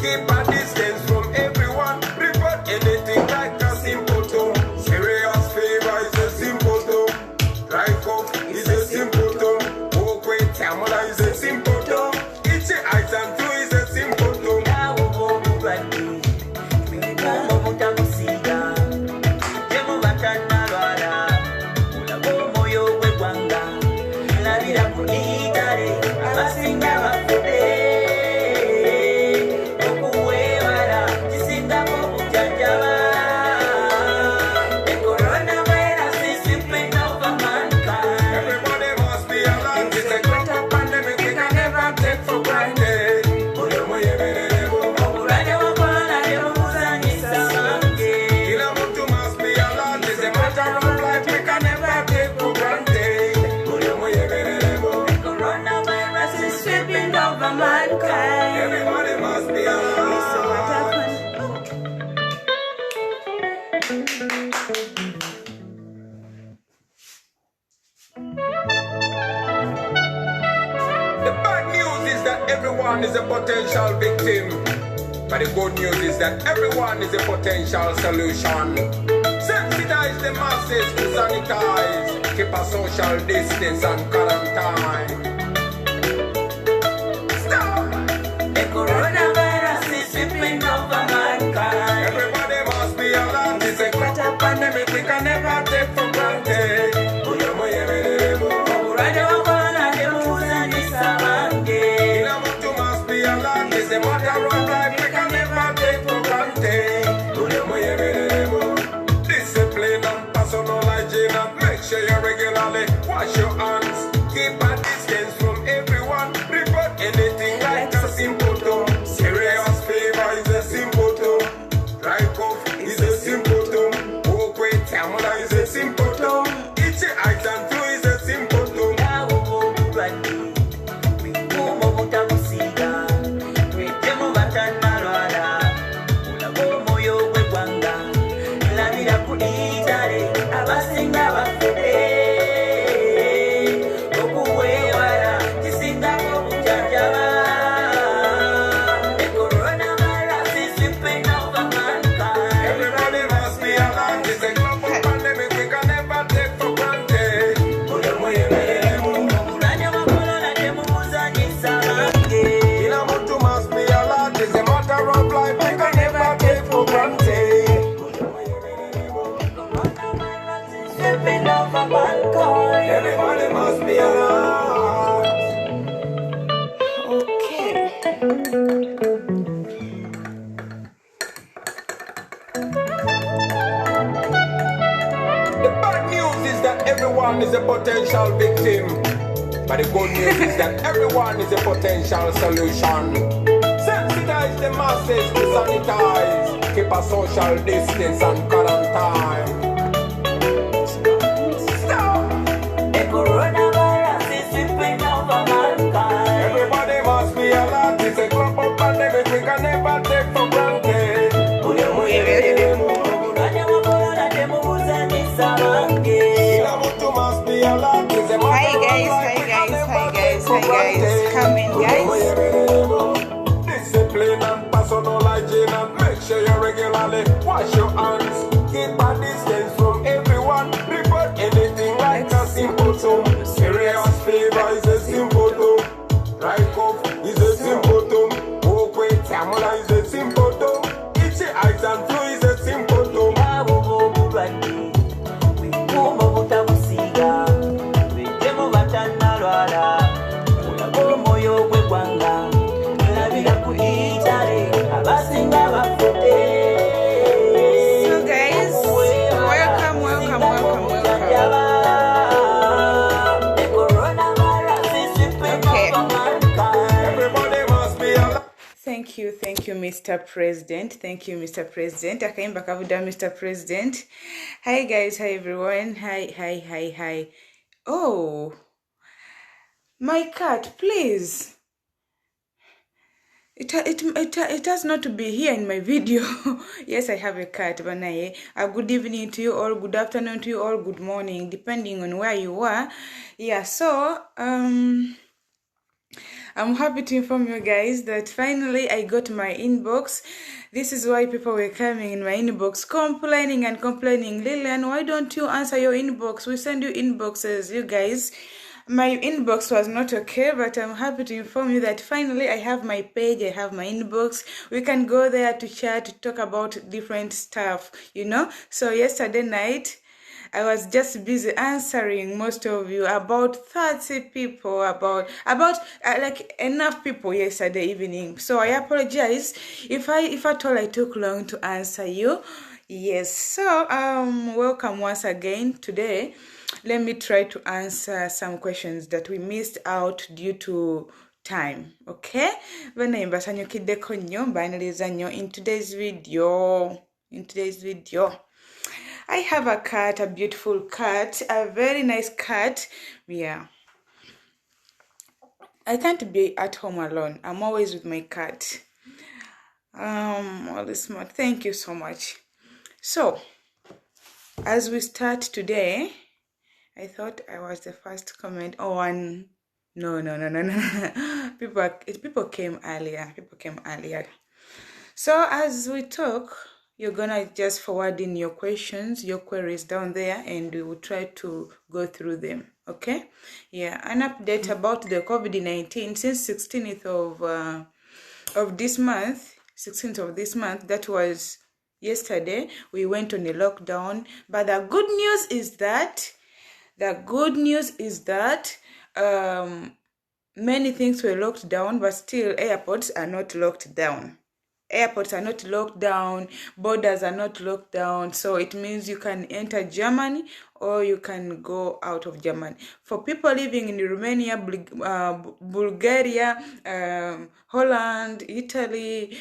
keep a distance from everyone. Report anything like a symptom. Serious fever is a symptom. Dry cough is a symptom. Walkway tamala is a symptom. Itchy eyes and flu is a symptom. Everyone is a potential victim, but the good news is that everyone is a potential solution. Sensitize the masses to sanitize, keep a social distance and quarantine. Stop! The coronavirus is sweeping over mankind. Everybody must be alert. It's a global pandemic we can never take for granted. It's a matter of life we can never take for granted. Discipline and personal hygiene, and make sure you regularly wash your hands. Keep a distance from everyone. Report anything like a symptom. Serious fever is a symptom. Dry cough is a symptom. Walkway tamala is a symptom. Itchy eyes and flu is a symptom. Everybody must be alert. Okay. The bad news is that everyone is a potential victim, but the good news is that everyone is a potential solution. Sensitize the masses to sanitize, keep a social distance and quarantine. Coronavirus is sweeping over mankind. Everybody must be alert. It's a global pandemic we can never take for granted. Hi guys, come in guys. Discipline and personal hygiene, and make sure you regularly wash your hands. Keep a distance from everyone. Report anything like a symptom. Serious fever is a symptom. Dry cough is a symptom. Walkway tamala is a symptom. Itchy eyes and flu is a symptom. So guys, welcome. Okay. Everybody must be alert. Thank you, Mr. President. Thank you, Mr. President. Akaimba kavuda, Mr. President. Hi guys, hi everyone. Hi. Oh, my cat, please. It has not to be here in my video. Yes, I have a cat, but a good evening to you all, good afternoon to you all, good morning, depending on where you are. Yeah, so I'm happy to inform you guys that finally I got my inbox. This is why people were coming in my inbox complaining and complaining. Lillian, why don't you answer your inbox? We send you inboxes, you guys. My inbox was not okay, but I'm happy to inform you that finally I have my page, I have my inbox. We can go there to chat, to talk about different stuff, you know. So yesterday night, I was just busy answering most of you, about 30 people, about like enough people yesterday evening. So I apologize if at all I took long to answer you. Yes. So welcome once again today. Let me try to answer some questions that we missed out due to time. Okay? Banayimbasanyokiddeko nnyo mbaniriza nnyo in today's video. I have a cat, a beautiful cat, a very nice cat. Yeah. I can't be at home alone. I'm always with my cat. All this smart. Thank you so much. So, as we start today, I thought I was the first to comment. Oh, and no. People came earlier. So as we talk, you're gonna just forward in your questions, your queries down there, and we will try to go through them. Okay? Yeah, an update about the COVID-19 since 16th of this month. 16th of this month. That was yesterday. We went on a lockdown, but the good news is that many things were locked down, but still airports are not locked down. Airports are not locked down, borders are not locked down, so it means you can enter Germany or you can go out of Germany. For people living in Romania, Bulgaria, Holland, Italy,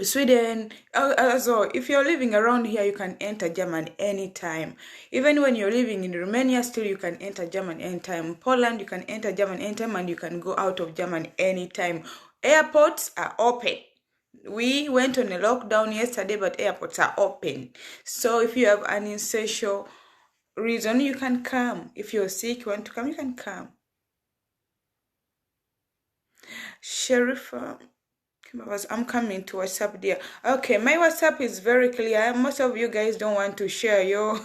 Sweden, also if you're living around here, you can enter Germany anytime. Even when you're living in Romania, still you can enter Germany anytime. Poland, you can enter Germany anytime, and you can go out of Germany anytime. Airports are open. We went on a lockdown yesterday, but airports are open. So if you have an essential reason, you can come. If you're sick, you want to come, you can come. Sheriff, I'm coming to WhatsApp there. Okay, my WhatsApp is very clear. Most of you guys don't want to share your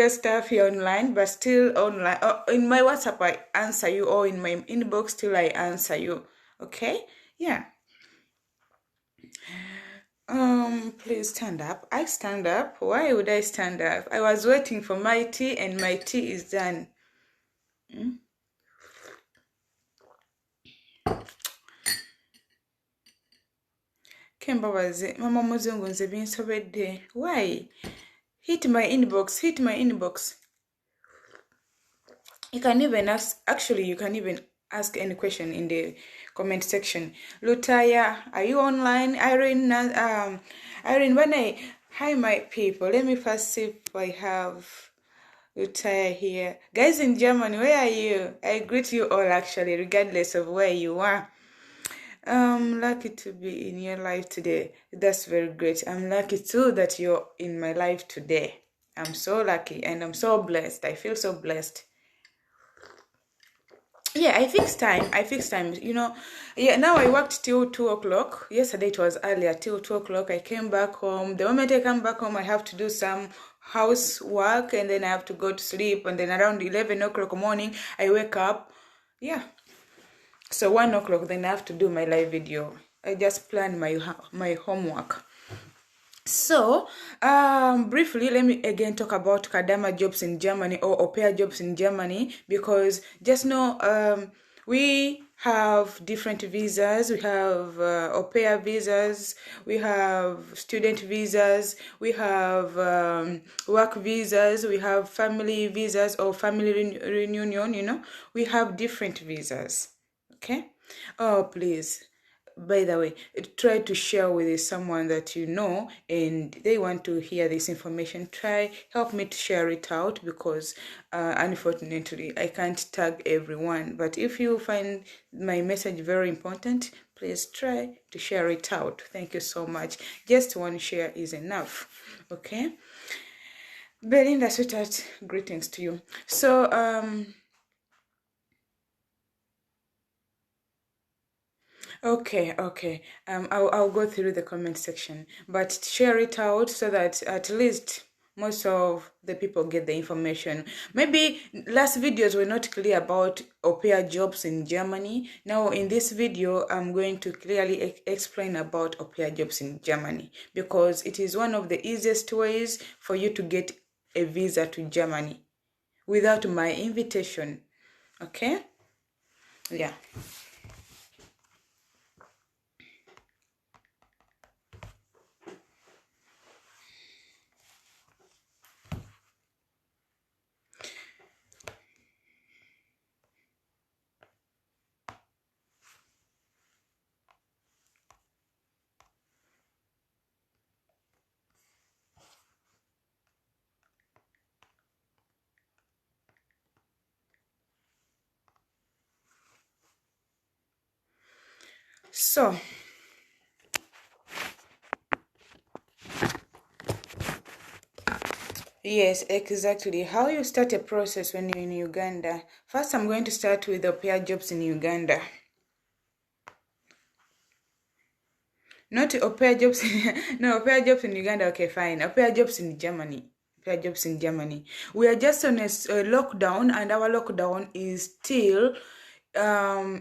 stuff here online, but still online. In my WhatsApp, I answer you, or in my inbox, still I answer you. Okay? Yeah. Please stand up. I stand up. Why would I stand up? I was waiting for my tea, and my tea is done. Kembabaze, Mama Muzungu nze binsobedde. Why? Hit my inbox. You can even ask any question in the comment section. Lutaya, are you online? Irene, hi my people. Let me first see if I have Lutaya here. Guys in Germany, where are you? I greet you all actually, regardless of where you are. I'm lucky to be in your life today. That's very great. I'm lucky too that you're in my life today. I'm so lucky and I'm so blessed. I feel so blessed. Yeah, I fixed time. You know, yeah, now I worked till 2 o'clock. Yesterday it was earlier, till 2 o'clock. I came back home. The moment I come back home, I have to do some housework, and then I have to go to sleep. And then around 11 o'clock morning, I wake up. Yeah. So 1 o'clock, then I have to do my live video. I just planned my homework. So, briefly, let me again talk about Kadama jobs in Germany, or Aupair jobs in Germany, because just know, we have different visas. We have Aupair visas, we have student visas, we have work visas, we have family visas or family reunion, you know. We have different visas. Okay? Oh, please. By the way, try to share with someone that you know and they want to hear this information. Help me to share it out, because unfortunately I can't tag everyone. But if you find my message very important, please try to share it out. Thank you so much. Just one share is enough. Okay? Belinda, sweetheart, greetings to you. So, Okay, okay. I'll go through the comment section, but share it out so that at least most of the people get the information. Maybe last videos were not clear about au pair jobs in Germany. Now in this video, I'm going to clearly explain about au pair jobs in Germany, because it is one of the easiest ways for you to get a visa to Germany without my invitation. Okay? Yeah. So, yes, exactly. How you start a process when you're in Uganda. First, I'm going to start with au pair jobs in Uganda. Not au pair jobs, no, au pair jobs in Uganda, okay, fine. Au pair jobs in Germany. Au pair jobs in Germany. We are just on a lockdown, and our lockdown is till,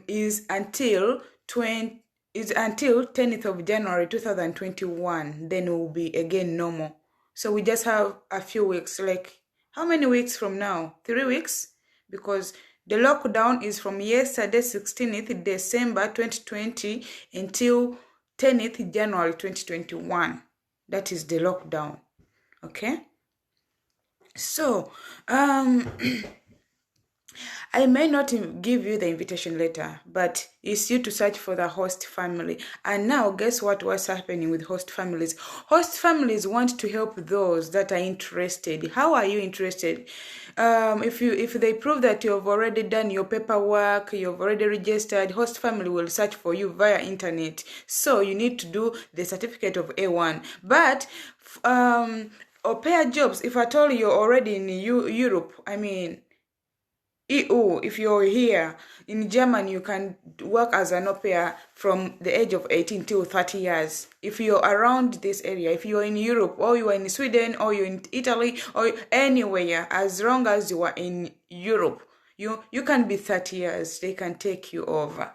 is until 10th of January 2021. Then it will be again normal. So we just have a few weeks, like how many weeks from now? 3 weeks? Because the lockdown is from yesterday, 16th December 2020 until 10th January 2021. That is the lockdown. Okay? So, I may not give you the invitation letter, but it's you to search for the host family. And now, guess what's happening with host families? Host families want to help those that are interested. How are you interested? If they prove that you have already done your paperwork, you've already registered, host family will search for you via internet. So you need to do the certificate of A1. But au pair jobs, if at all you're already in Europe, I mean EU, if you're here in Germany, you can work as an au pair from the age of 18 till 30 years. If you're around this area, if you're in Europe, or you're in Sweden, or you're in Italy, or anywhere, as long as you are in Europe, you can be 30 years. They can take you over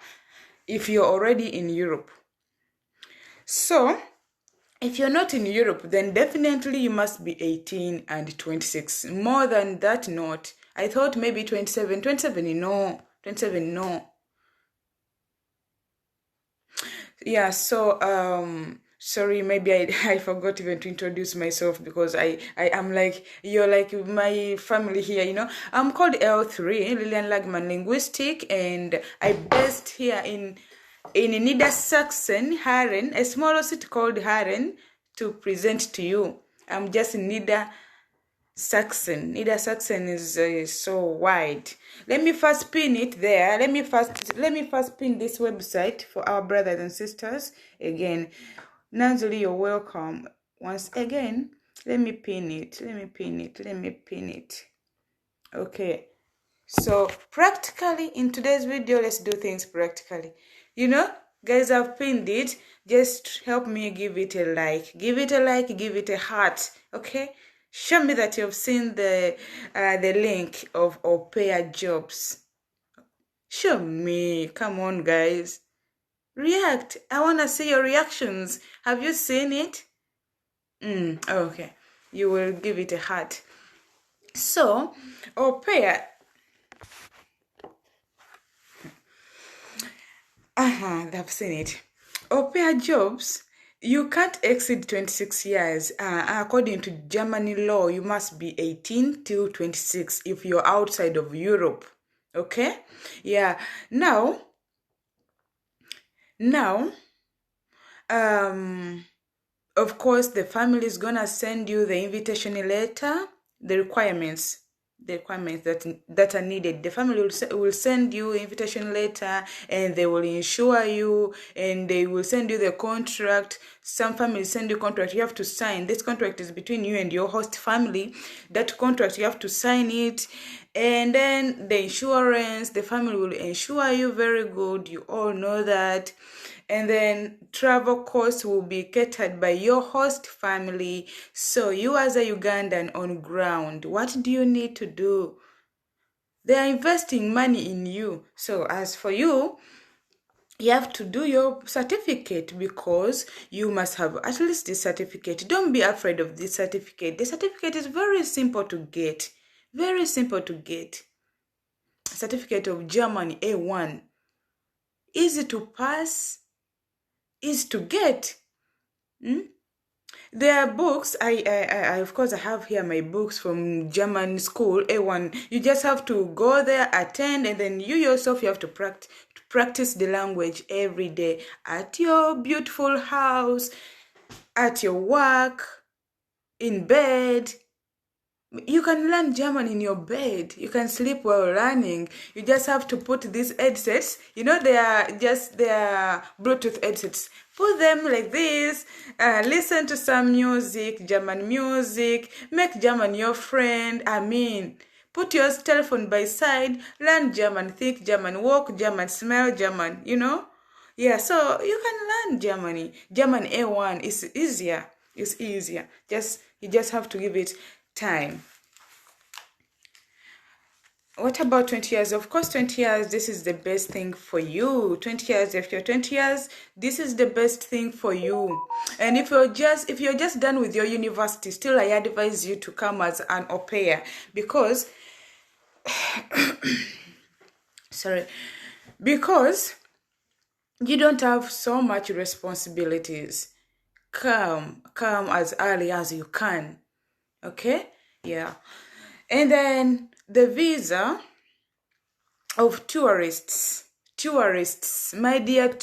if you're already in Europe. So, if you're not in Europe, then definitely you must be 18 and 26. More than that, not. I thought maybe 27. 27, no. 27, no. Yeah, so, sorry, maybe I forgot even to introduce myself, because I am like, you're like my family here, you know. I'm called L3, Lillian Lagman Linguistic, and I based here in Niedersachsen, Haren, a small city called Haren, to present to you. I'm just in Niedersachsen. Niedersachsen is so wide. Let me first pin it there. Let me first pin this website for our brothers and sisters. Again, Nanzuli, you're welcome. Once again, let me pin it. Okay. So practically in today's video, let's do things practically. You know, guys, I've pinned it. Just help me give it a like. Give it a like, give it a heart. Okay? Show me that you've seen the link of au pair jobs. Show me. Come on, guys. React. I want to see your reactions. Have you seen it? Okay. You will give it a heart. So, au pair. I've seen it. Au pair jobs, you can't exceed 26 years. According to Germany law, you must be 18 till 26 if you're outside of Europe. Okay? Yeah. Now, of course, the family is gonna send you the invitation letter, the requirements. the requirements that are needed. The family will send you invitation letter, and they will insure you, and they will send you the contract. Some families send you contract you have to sign. This contract is between you and your host family. That contract you have to sign it. And then the insurance, the family will insure you very good. You all know that. And then travel costs will be catered by your host family. So you as a Ugandan on ground, what do you need to do? They are investing money in you. So as for you, you have to do your certificate, because you must have at least this certificate. Don't be afraid of this certificate. The certificate is very simple to get. Very simple to get. Certificate of German A1. Easy to pass. Easy to get. There are books. I of course I have here my books from German school A1. You just have to go there, attend, and then you yourself you have to practice the language every day at your beautiful house, at your work, in bed. You can learn German in your bed. You can sleep while learning. You just have to put these headsets. You know, they are Bluetooth headsets. Put them like this. Listen to some music, German music. Make German your friend. Put your telephone by side. Learn German. Think German. Walk German. Smell German. You know? Yeah, so you can learn Germany. German A1 is easier. It's easier. You just have to give it time. What about 20 years? Of course, 20 years, this is the best thing for you. 20 years, if you're 20 years, this is the best thing for you. And if you're just done with your university, still I advise you to come as an au pair, because because you don't have so much responsibilities. Come as early as you can. Okay? Yeah. And then the visa of tourists, my dear,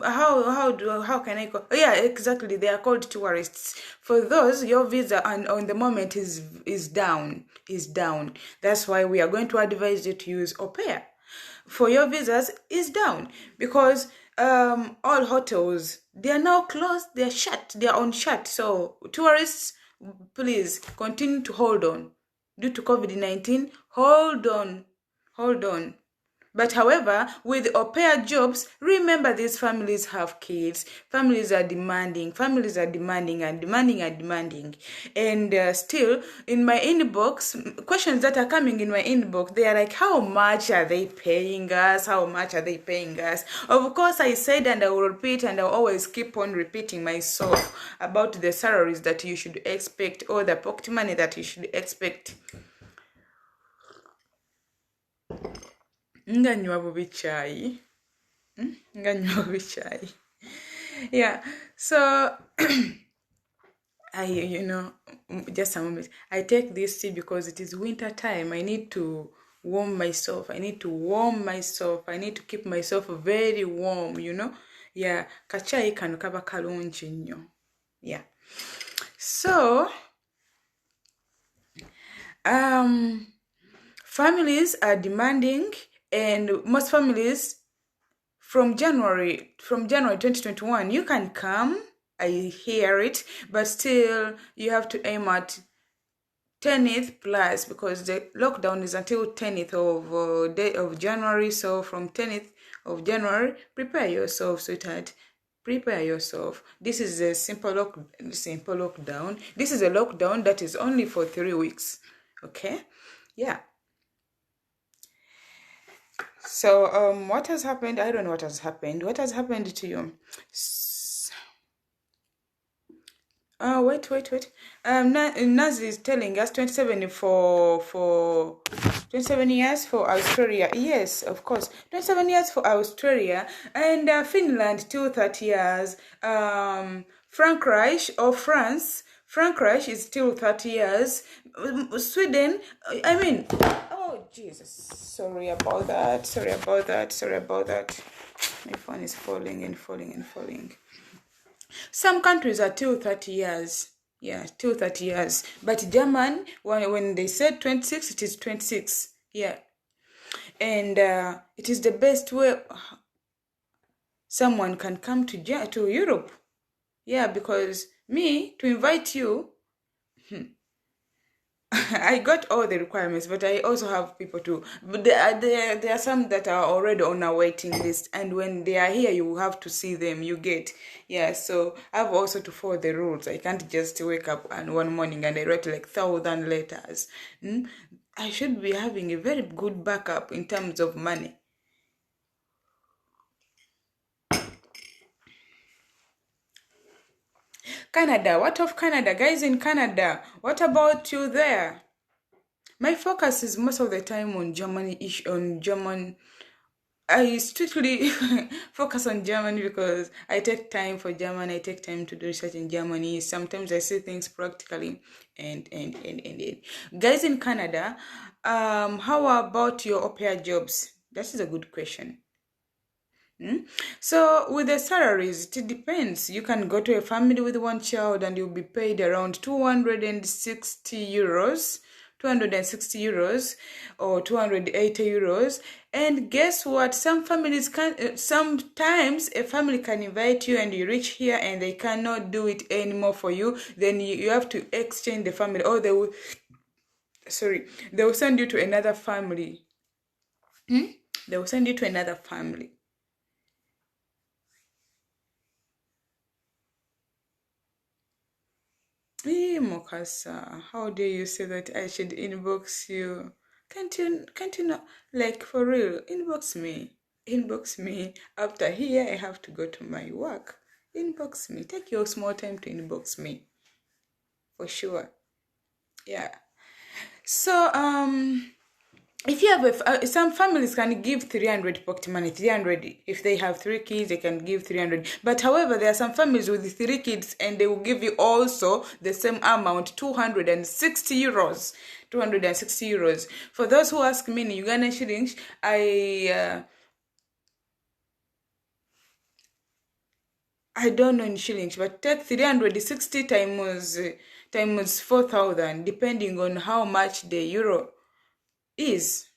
how can I call? Yeah, exactly. They are called tourists. For those, your visa on the moment is down. That's why we are going to advise you to use au pair. For your visas is down, because all hotels, they are now closed. They are shut. They are on shut. So tourists, please continue to hold on. Due to COVID-19, hold on. But however, with au pair jobs, remember these families have kids. Families are demanding and demanding. And still, in my inbox, questions that are coming in my inbox, they are like, how much are they paying us? Of course, I said, and I will repeat, and I'll always keep on repeating myself about the salaries that you should expect, or the pocket money that you should expect. Nganywa bubi chai. Yeah, so just a moment. I take this tea because it is winter time. I need to warm myself. I need to keep myself very warm, Yeah, kachai kano kaba kalungi nnyo. Yeah. So, families are demanding, and most families from January 2021, you can come. I hear it, but still you have to aim at 10th plus, because the lockdown is until 10th of January. So from 10th of January, prepare yourself, sweetheart. Prepare yourself. This is a simple lockdown. This is a lockdown that is only for 3 weeks. Okay? Yeah. So, what has happened? I don't know what has happened. What has happened to you? Wait. Naz is telling us 27 years for Australia. Yes, of course. 27 years for Australia. And Finland, 30 years. France is still 30 years. Sweden, oh Jesus, sorry about that. My phone is falling. Some countries are till 30 years. Yeah, till 30 years. But German, when they said 26, it is 26. Yeah. And it is the best way someone can come to Europe. Yeah, because me, to invite you, I got all the requirements, but I also have people too. But there are some that are already on a waiting list, and when they are here, you have to see them. You get, yeah. So I have also to follow the rules. I can't just wake up and one morning and I write like 1,000 letters. I should be having a very good backup in terms of money. Canada, what of Canada? Guys in Canada, what about you there? My focus is most of the time on German. I strictly focus on Germany because I take time for German. I take time to do research in Germany. Sometimes I see things practically. And. Guys in Canada, how about your Aupair jobs? That is a good question. So with the salaries, it depends. You can go to a family with one child and you'll be paid around 260 euros. 260 euros or 280 euros. And guess what? Some families can, sometimes a family can invite you and you reach here and they cannot do it anymore for you. Then you have to exchange the family, or they will send you to another family. They will send you to another family. Hey, Mokasa, how dare you say that I should inbox you? Can't you know, like, for real, inbox me. After here, I have to go to my work. Inbox me. Take your small time to inbox me. For sure. Yeah. So, if you have some families can give 300 pocket money, 300. If they have 3 kids, they can give 300. But however, there are some families with 3 kids and they will give you also the same amount, 260 euros. 260 euros. For those who ask me in Ugandan shillings, I don't know in shillings, but take 360 times 4,000, depending on how much the euro is.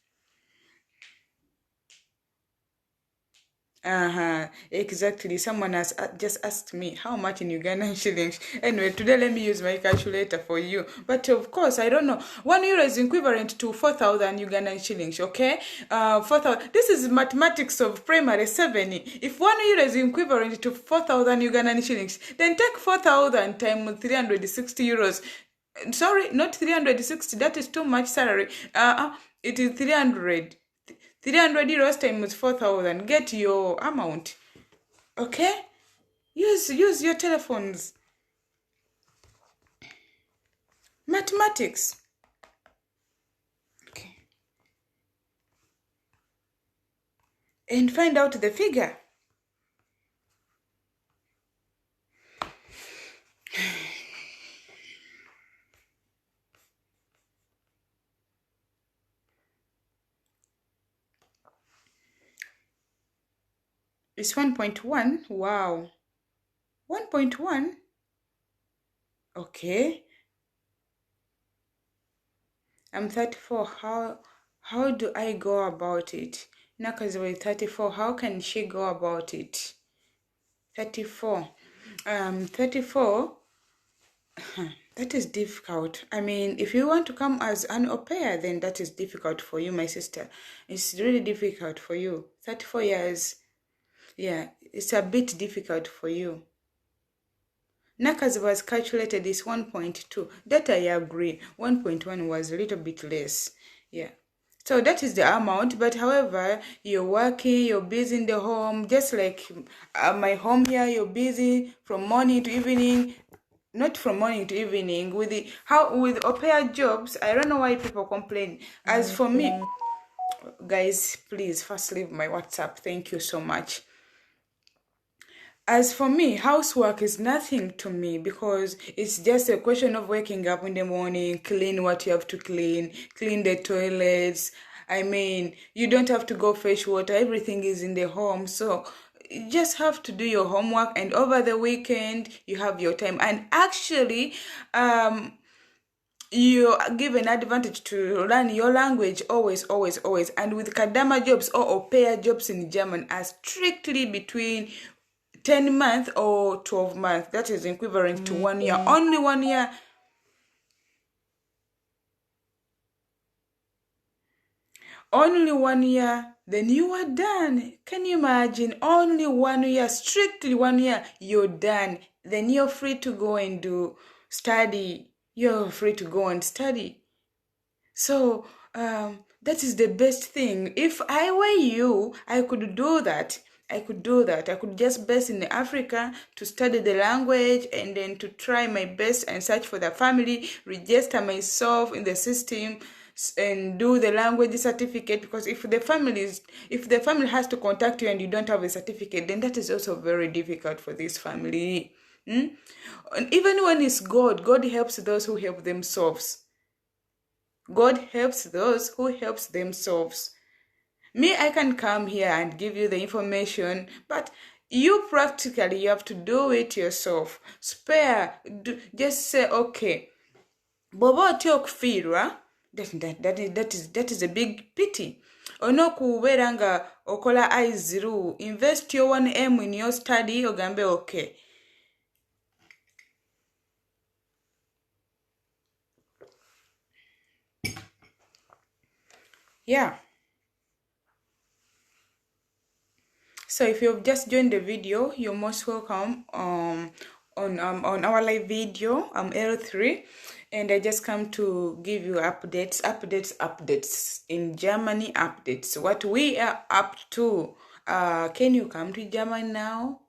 Exactly. Someone has just asked me how much in Ugandan shillings. Anyway, today let me use my calculator for you. But of course, I don't know. 1 euro is equivalent to 4,000 Ugandan shillings, okay? 4,000. This is mathematics of primary 7. If 1 euro is equivalent to 4,000 Ugandan shillings, then take 4,000 times 360 euros. Sorry, not 360. That is too much salary. It is 300. 300 euros times 4,000. Get your amount. Okay? Use your telephones. Mathematics. Okay. And find out the figure. It's 1.1. Wow. 1.1. Okay. I'm 34. How do I go about it? Naka's with 34. How can she go about it? 34. 34. That is difficult. I mean, if you want to come as an au pair, then that is difficult for you, my sister. It's really difficult for you. 34 years. Yeah, it's a bit difficult for you. Nakas was calculated is 1.2. That I agree. 1.1 was a little bit less. Yeah. So that is the amount. But however, you're working, you're busy in the home, just like my home here, you're busy from morning to evening. Not from morning to evening. With au pair jobs, I don't know why people complain. As for me, guys, please first leave my WhatsApp. Thank you so much. As for me, housework is nothing to me because it's just a question of waking up in the morning, clean what you have to clean the toilets. I mean, you don't have to go fetch water. Everything is in the home. So you just have to do your homework, and over the weekend you have your time. And actually, you give an advantage to learn your language always. And with Kadama jobs or au pair jobs in German are strictly between 10 months or 12 months. That is equivalent to 1 year. Only 1 year. Only 1 year, then you are done. Can you imagine? Only 1 year, strictly 1 year, you're done. Then you're free to go and do study. You're free to go and study. So that is the best thing. If I were you, I could do that. I could just base in Africa to study the language and then to try my best and search for the family, register myself in the system and do the language certificate, because if the family has to contact you and you don't have a certificate, then that is also very difficult for this family. And even when it's God helps those who help themselves. God helps those who helps themselves. Me, I can come here and give you the information, but you practically, you have to do it yourself. Just say, okay, Bobo okufirwa, that is a big pity. Onokubeera nga okola I0, invest your 1M in your study, ogambe okay. Yeah. So if you've just joined the video, you're most welcome on our live video. I'm L3, and I just come to give you updates in Germany, updates what we are up to. Can you come to Germany now?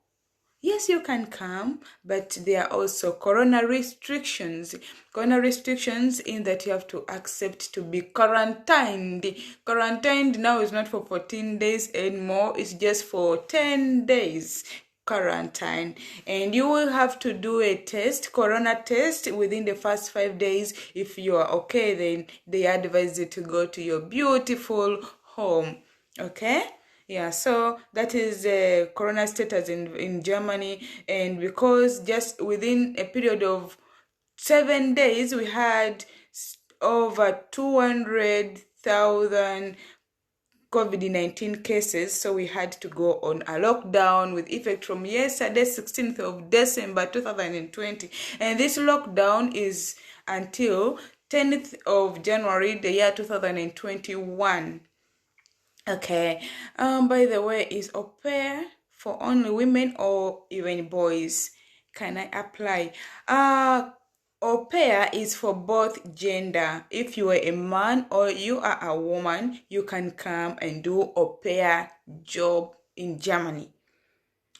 Yes, you can come, but there are also corona restrictions. Corona restrictions in that you have to accept to be quarantined. Quarantined now is not for 14 days anymore. It's just for 10 days quarantine. And you will have to do a test, corona test, within the first 5 days. If you are okay, then they advise you to go to your beautiful home. Okay? Yeah, so that is the corona status in Germany. And because just within a period of 7 days, we had over 200,000 COVID-19 cases, so we had to go on a lockdown with effect from yesterday, 16th of December 2020. And this lockdown is until 10th of January, the year 2021. Okay, by the way, is Aupair for only women or even boys? Can I apply? Aupair is for both gender. If you are a man or you are a woman, you can come and do Aupair job in Germany.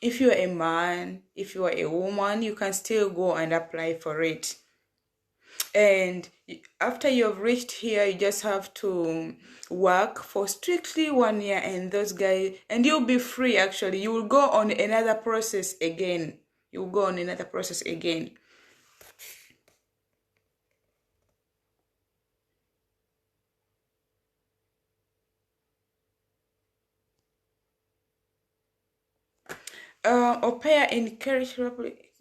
If you are a man, if you are a woman, you can still go and apply for it. And after you've reached here, you just have to work for strictly 1 year, and those guys, and you'll be free. Actually, you will go on another process again. Aupair in Kerish Republic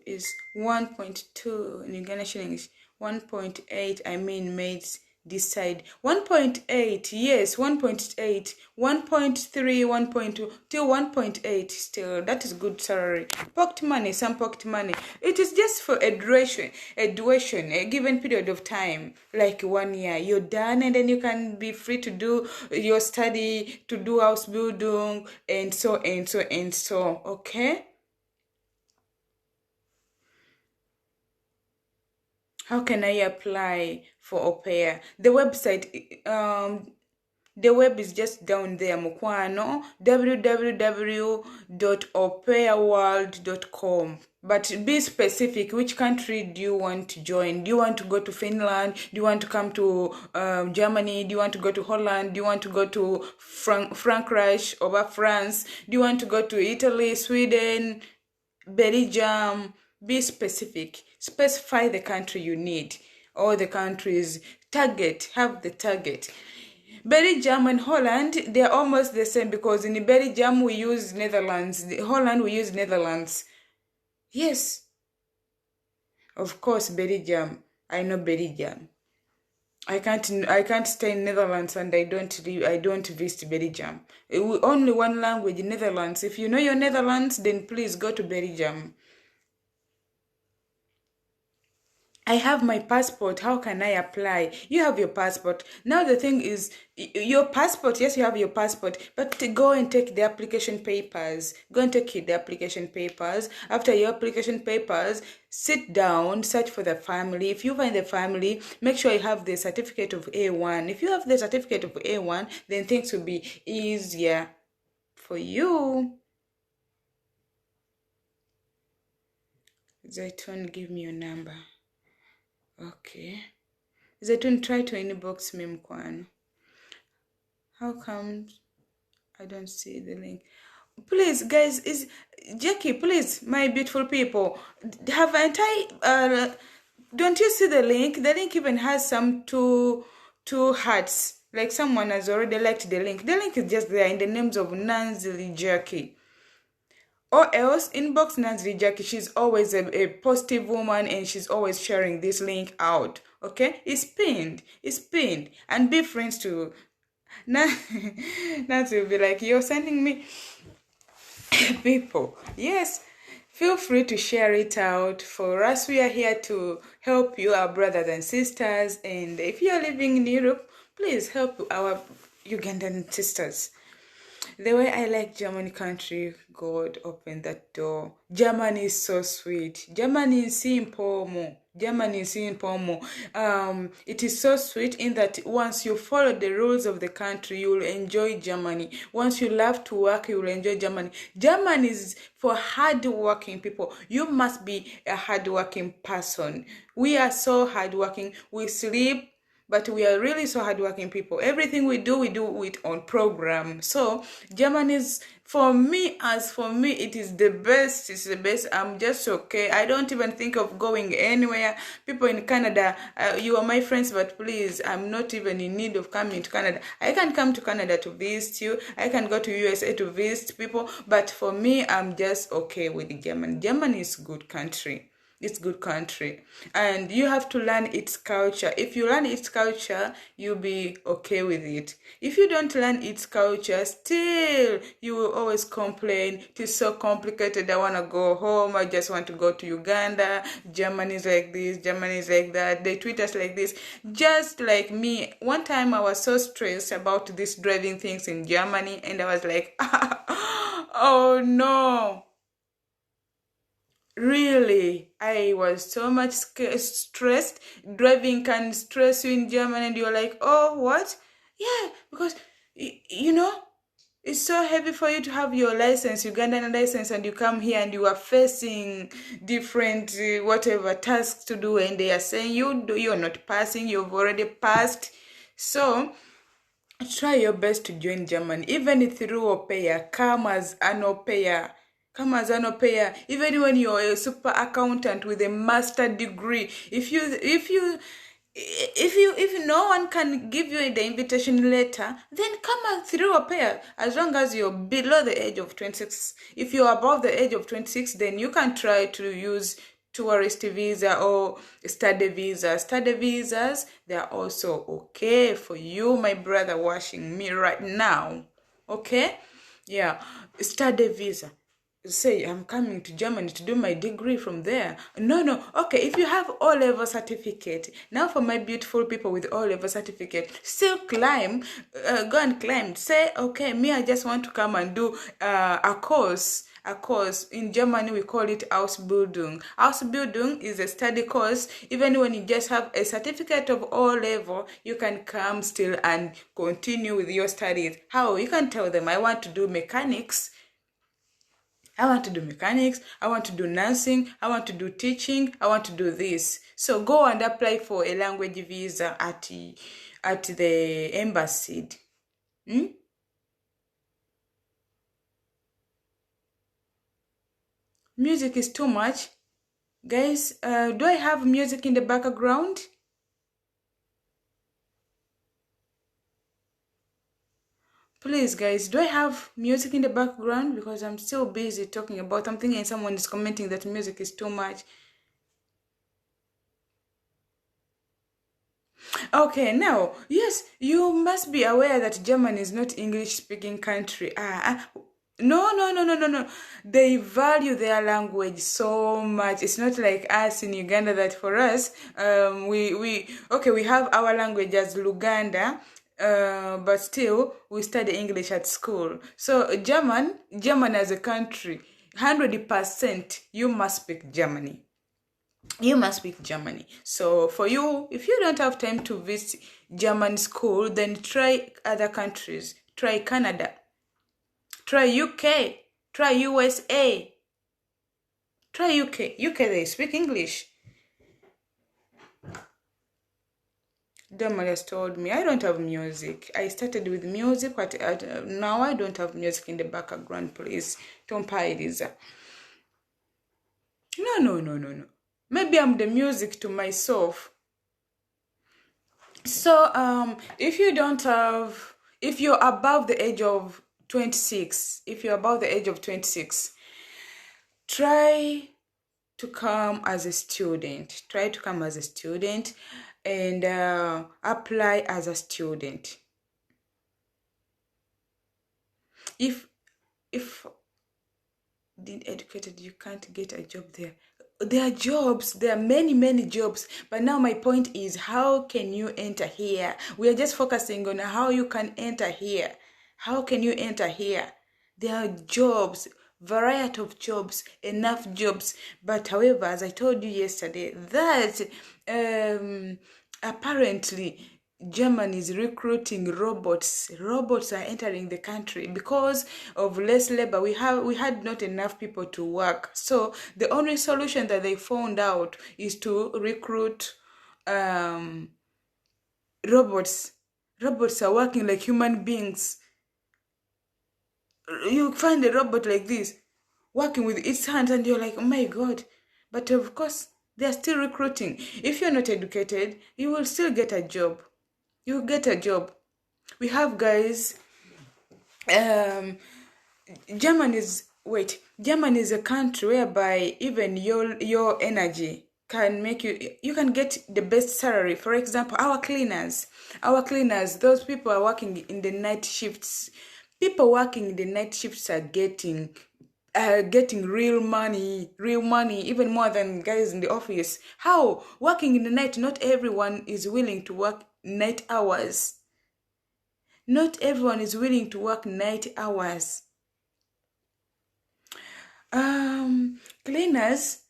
is 1.2 in Uganda shillings, 1.8. I mean, maids decide 1.8. Yes, 1.8, 1.3, 1.2 till 1.8. Still, that is good salary. Pocket money, some pocket money. It is just for a duration, a given period of time, like 1 year. You're done, and then you can be free to do your study, to do house building, and so. Okay. How can I apply for Aupair? The website, the web is just down there, Mukwano, www.aupairworld.com. But be specific, which country do you want to join? Do you want to go to Finland? Do you want to come to Germany? Do you want to go to Holland? Do you want to go to Frankreich or France? Do you want to go to Italy, Sweden, Belgium? Be specific. Specify the country you need, or the country's target. Have the target. Belgium and Holland, they're almost the same, because in Belgium we use Netherlands. Holland we use Netherlands. Yes. Of course, Belgium. I know Belgium. I can't stay in Netherlands and I don't visit Belgium. Only one language, Netherlands. If you know your Netherlands, then please go to Belgium. I have my passport. How can I apply? You have your passport. Now the thing is, your passport, yes, you have your passport, but to go and take the application papers. Go and take the application papers. After your application papers, sit down, search for the family. If you find the family, make sure you have the certificate of A1. If you have the certificate of A1, then things will be easier for you. Zaitun, give me your number. Okay. Zaitun, try to inbox me mkwano. How come I don't see the link? Please, guys, is Jackie, please, my beautiful people, haven't I don't you see the link? The link even has some two hearts. Like someone has already liked the link. The link is just there in the names of Nancy Jackie. Or else inbox Nancy Jackie. She's always a positive woman and she's always sharing this link out. Okay? It's pinned. It's pinned. And be friends to Nancy will be like, you're sending me people. Yes. Feel free to share it out. For us, we are here to help you, our brothers and sisters. And if you're living in Europe, please help our Ugandan sisters. The way I like German country, God opened that door. Germany is so sweet. Germany is simple. Germany is simple. It is so sweet in that once you follow the rules of the country, you will enjoy Germany. Once you love to work, you will enjoy Germany. Germany is for hard-working people. You must be a hard-working person. We are so hard-working. We sleep, but we are really so hardworking people. Everything we do it on program. So Germany is, for me, it is the best. It's the best. I'm just okay. I don't even think of going anywhere. People in Canada, you are my friends, but please, I'm not even in need of coming to Canada. I can come to Canada to visit you. I can go to USA to visit people. But for me, I'm just okay with Germany. Germany is a good country. It's good country, and you have to learn its culture. If you learn its culture, you'll be okay with it. If you don't learn its culture, still you will always complain, it is so complicated, I want to go home, I just want to go to Uganda, Germany is like this, Germany is like that, they treat us like this. Just like me, one time I was so stressed about these driving things in Germany, and I was like, oh no. Really, I was so much stressed. Driving can stress you in Germany, and you're like, oh, what? Yeah, because, you know, it's so heavy for you to have your license, Ugandan license, and you come here and you are facing different whatever tasks to do, and they are saying you're not passing, you've already passed. So try your best to join Germany, even through Aupair. Come as an Aupair. Come as an Aupair. Even when you're a super accountant with a master degree, if no one can give you the invitation letter, then come out through Aupair. As long as you're below the age of 26. If you're above the age of 26, then you can try to use tourist visa or study visa. Study visas, they are also okay for you, my brother watching me right now. Okay? Yeah. Study visa. Say, I'm coming to Germany to do my degree from there. No. Okay, if you have O-level certificate, now for my beautiful people with O-level certificate, still climb, go and climb. Say, okay, me, I just want to come and do a course. A course. In Germany, we call it Ausbildung. Ausbildung is a study course. Even when you just have a certificate of O-level, you can come still and continue with your studies. How? You can tell them, I want to do mechanics. I want to do mechanics, I want to do nursing, I want to do teaching, I want to do this. So go and apply for a language visa at the embassy. Music is too much. Guys, do I have music in the background? Please, guys, do I have music in the background? Because I'm still busy talking about something and someone is commenting that music is too much. Okay, now, yes, you must be aware that Germany is not English-speaking country. No. They value their language so much. It's not like us in Uganda that for us, we have our language as Luganda, but still we study English at school. So German as a country, 100% you must speak Germany. You must speak Germany. So for you, if you don't have time to visit German school, then try other countries. Try Canada. Try UK. Try USA. Try UK. UK, they speak English. Damal has told me I don't have music. I started with music, but now I don't have music in the background, please. Don't pay this. No. Maybe I'm the music to myself. So if you're above the age of 26, try to come as a student. And apply as a student. If educated, you can't get a job there. There are jobs, there are many jobs, but now my point is, how can you enter here? We are just focusing on how you can enter here. How can you enter here? There are jobs, variety of jobs, enough jobs, but however, as I told you yesterday, that apparently Germany is recruiting robots. Robots are entering the country because of less labor. We had not enough people to work. So the only solution that they found out is to recruit robots. Robots are working like human beings. You find a robot like this working with its hands and you're like, oh my God. But of course, they are still recruiting. If you're not educated, you will still get a job. You get a job. We have guys. Germany is a country whereby even your energy can make you can get the best salary. For example, our cleaners, those people are working in the night shifts. People working in the night shifts are getting real money, even more than guys in the office. How? Working in the night, not everyone is willing to work night hours. Not everyone is willing to work night hours. Cleaners,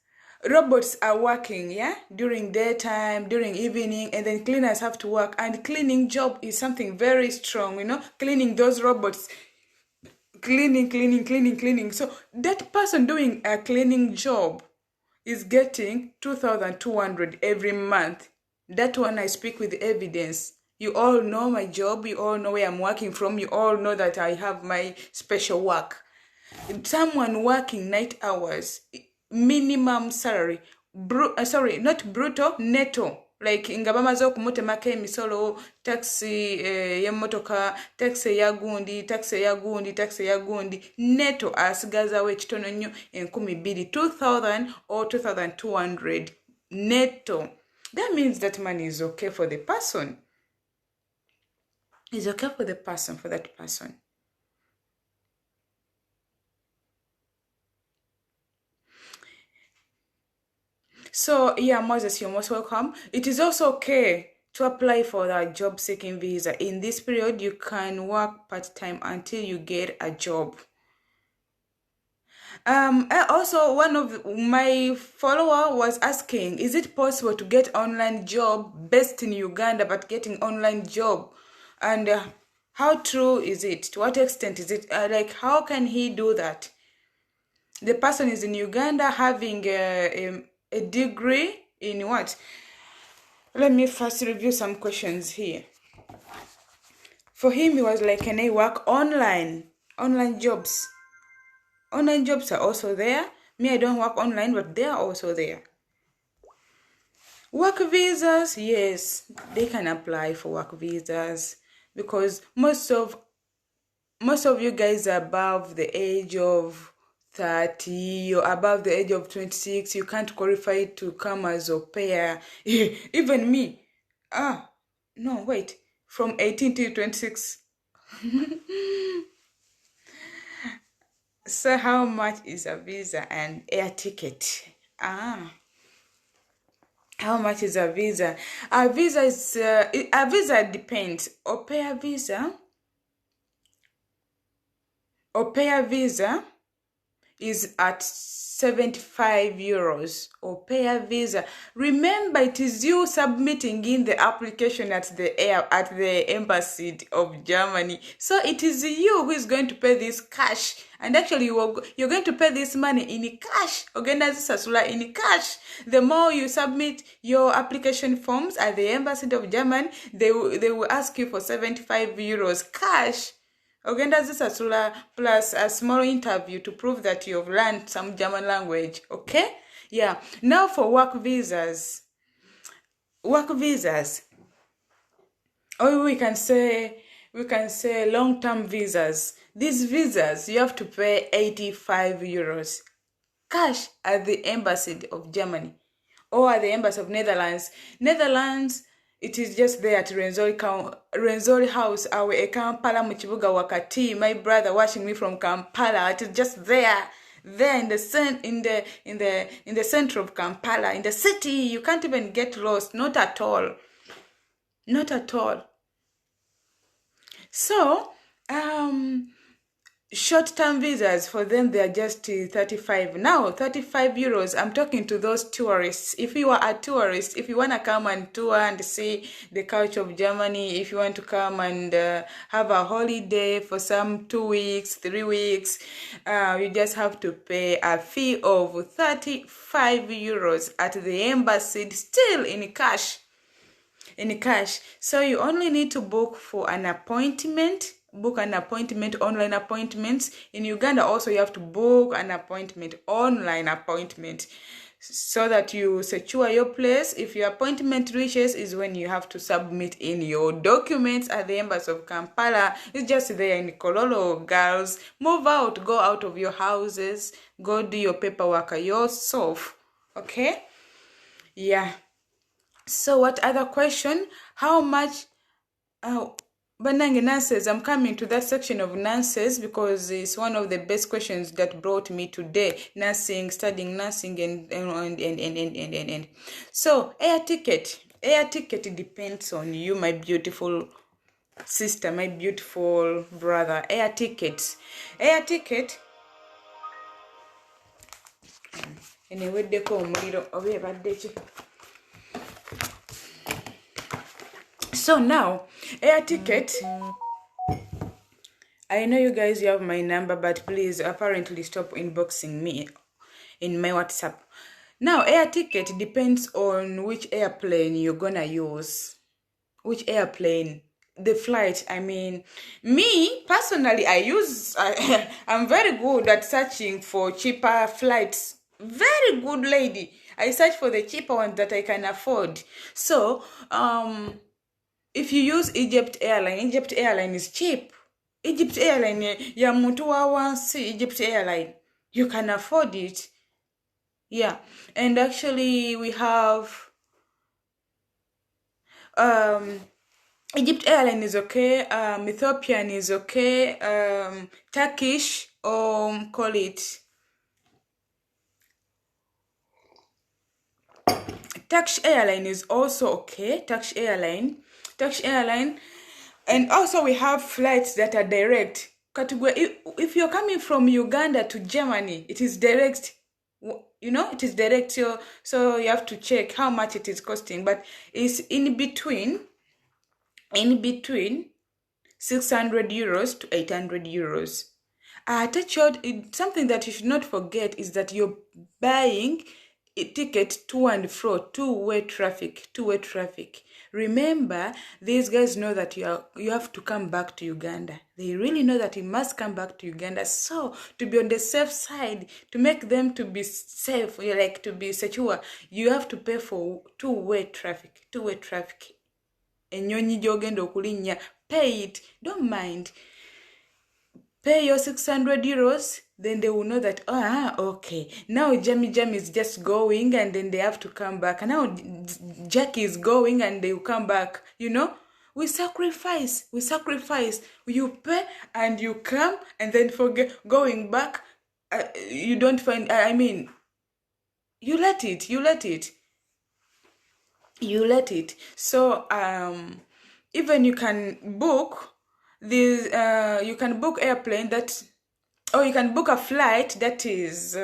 robots are working, during daytime, during evening, and then cleaners have to work. And cleaning job is something very strong, cleaning those robots. Cleaning. So that person doing a cleaning job is getting 2,200 every month. That one I speak with evidence. You all know my job. You all know where I'm working from. You all know that I have my special work. Someone working night hours, minimum salary, not brutto, netto. Like ingabama zo kumutemako emisolo, taxi y'emmotoka, taxi ya gundi, netto asigazawo ekitono nnyo 2,000 or 2,200 netto. That means that money is okay for the person. It's okay for that person. So, Moses, you're most welcome. It is also okay to apply for the job-seeking visa. In this period, you can work part-time until you get a job. Also, one of my follower was asking, is it possible to get online job based in Uganda but getting online job? And how true is it? To what extent is it? How can he do that? The person is in Uganda having a degree in what? Let me first review some questions here. For him, he was like, can I work online? Online jobs. Online jobs are also there. Me, I don't work online, but they are also there. Work visas, yes, they can apply for work visas because most of most of you guys are above the age of 30, you're above the age of 26, you can't qualify to come as au pair. Even me. No, wait. From 18 to 26. So how much is a visa and air ticket? How much is a visa? A visa depends. Au pair visa is at 75 euros. Au pair visa. Remember, it is you submitting in the application at the embassy of Germany. So it is you who is going to pay this cash. And actually, you're going to pay this money in cash. In cash. The more you submit your application forms at the embassy of Germany, they will ask you for 75 euros cash. Ogenda zisasula plus a small interview to prove that you've learned some German language. Okay? Yeah. Now for work visas. Or we can say long-term visas. These visas, you have to pay 85 euros cash at the embassy of Germany or at the embassy of Netherlands. It is just there at Renzori House, our Kampala Muchibuga Wakati. My brother watching me from Kampala. It is just there in the center of Kampala, in the city. You can't even get lost. Not at all. So, short-term visas, for them, they are just 35. Now, 35 euros, I'm talking to those tourists. If you are a tourist, if you want to come and tour and see the culture of Germany, if you want to come and have a holiday for some 2 weeks, 3 weeks, you just have to pay a fee of 35 euros at the embassy, still in cash. So you only need to book for an appointment. Online appointments. In Uganda also you have to book an online appointment, so that you secure your place. If your appointment reaches is when you have to submit in your documents at the embassy of Kampala. It's just there in Kololo. Girls, move out, go out of your houses, go do your paperwork yourself. Okay? Yeah. So what other question? How much? Banange nurses, I'm coming to that section of nurses because it's one of the best questions that brought me today. Studying nursing and. So air ticket depends on you, my beautiful sister, my beautiful brother. Air ticket. Anyway, so now, air ticket, I know you guys, you have my number, but please apparently stop inboxing me in my WhatsApp. Now, air ticket depends on which airplane you're gonna use. Which airplane? The flight, I mean. Me, personally, I'm very good at searching for cheaper flights. Very good lady. I search for the cheaper ones that I can afford. So, if you use Egypt Airline is cheap. Egypt Airline, ya muntu wa wansi, Egypt Airline. You can afford it. Yeah. And actually, we have Egypt Airline is okay. Ethiopian is okay. Turkish, call it Turkish Airline is also okay. Turkish Airline. And also we have flights that are direct. If you're coming from Uganda to Germany, it is direct. It is direct. So you have to check how much it is costing. But it's in between 600 euros to 800 euros. Something that you should not forget is that you're buying a ticket to and fro, two-way traffic. Remember, these guys know that you have to come back to Uganda. They really know that you must come back to Uganda. So, to be on the safe side, to make them to be safe, to be secure, you have to pay for two-way traffic. Enyonyi jogendo okulinnya, pay it, don't mind. pay your 600 euros, then they will know that, okay, now Jamie is just going and then they have to come back. And now Jackie is going and they will come back, you know. We sacrifice, you pay and you come and then forget going back. You don't find, you let it. So, even you can book these, you can book airplane that, or you can book a flight that is,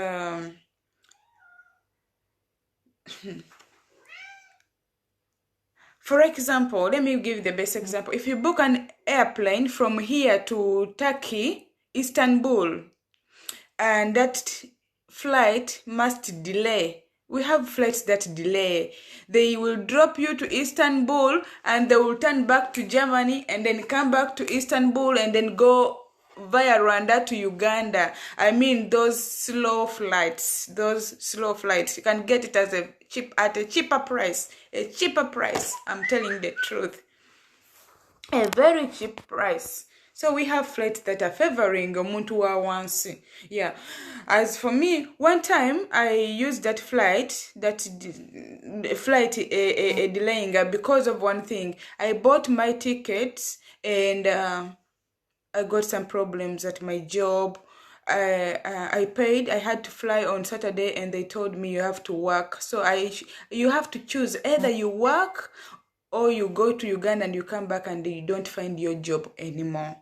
for example, let me give the best example. If you book an airplane from here to Turkey, Istanbul, and that flight must delay. We have flights that delay. They will drop you to Istanbul and they will turn back to Germany and then come back to Istanbul and then go via Rwanda to Uganda. Those slow flights. You can get it at a cheaper price. I'm telling the truth. A very cheap price. So we have flights that are favoring omuntu wa wansi. Yeah. As for me, one time I used that flight, delaying because of one thing. I bought my tickets and I got some problems at my job. I paid. I had to fly on Saturday and they told me you have to work. So you have to choose, either you work or you go to Uganda and you come back and you don't find your job anymore.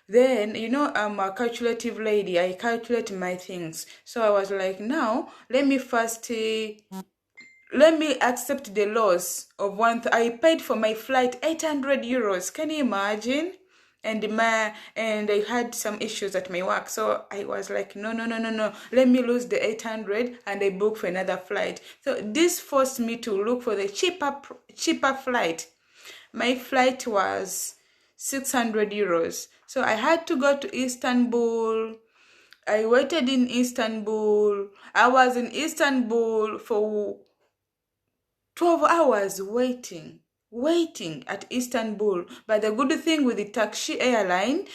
Then, I'm a calculative lady. I calculate my things. So I was like, now, let me accept the loss of I paid for my flight 800 euros. Can you imagine? And I had some issues at my work. So I was like, no. Let me lose the 800 and I book for another flight. So this forced me to look for the cheaper flight. My flight was 600 euros. So I had to go to Istanbul. I waited in Istanbul. I was in Istanbul for 12 hours waiting at Istanbul. But the good thing with the Taxi Airline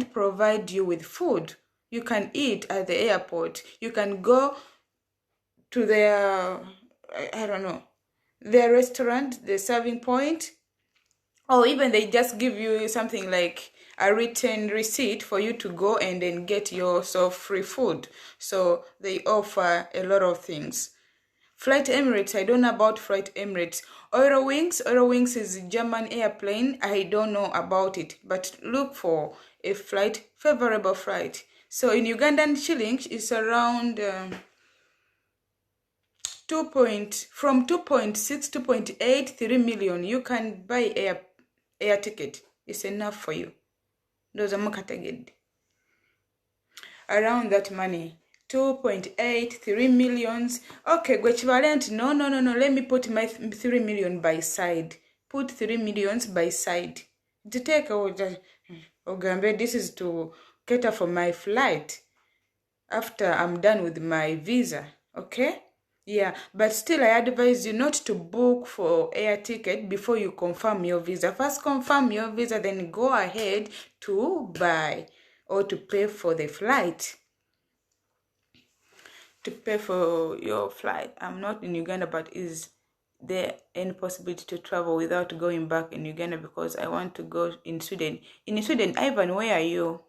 provide you with food. You can eat at the airport. You can go to their, their restaurant, the serving point, or even they just give you something like a written receipt for you to go and then get yourself free food. So they offer a lot of things. Flight Emirates, I don't know about Flight Emirates. Eurowings is a German airplane. I don't know about it, but look for a favorable flight. So in Ugandan shillings, it's around from 2.6 to 2.83 million. You can buy air ticket. It's enough for you. Those are mukataged. Around that money. 2.83 millions. Okay, Gwechivalent, no. Let me put my 3 million by side. Put 3 millions by side. To take Ogambe, this is to cater for my flight after I'm done with my visa. Okay? Yeah, but still I advise you not to book for air ticket before you confirm your visa. First confirm your visa, then go ahead to buy or to pay for the flight. To pay for your flight. I'm not in Uganda, but is there any possibility to travel without going back in Uganda, because I want to go in Sweden? In Sweden, Ivan, where are you?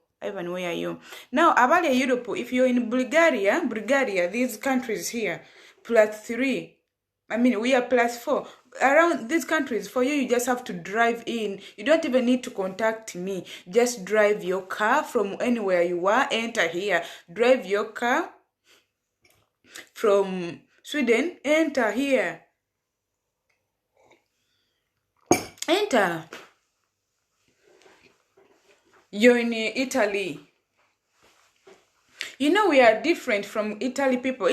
Now, about Europe, if you're in Bulgaria, these countries here, +3. We are +4. Around these countries, for you just have to drive in. You don't even need to contact me. Just drive your car from anywhere you are, enter here. Drive your car from Sweden, enter here. Enter. You're in Italy. We are different from Italy people.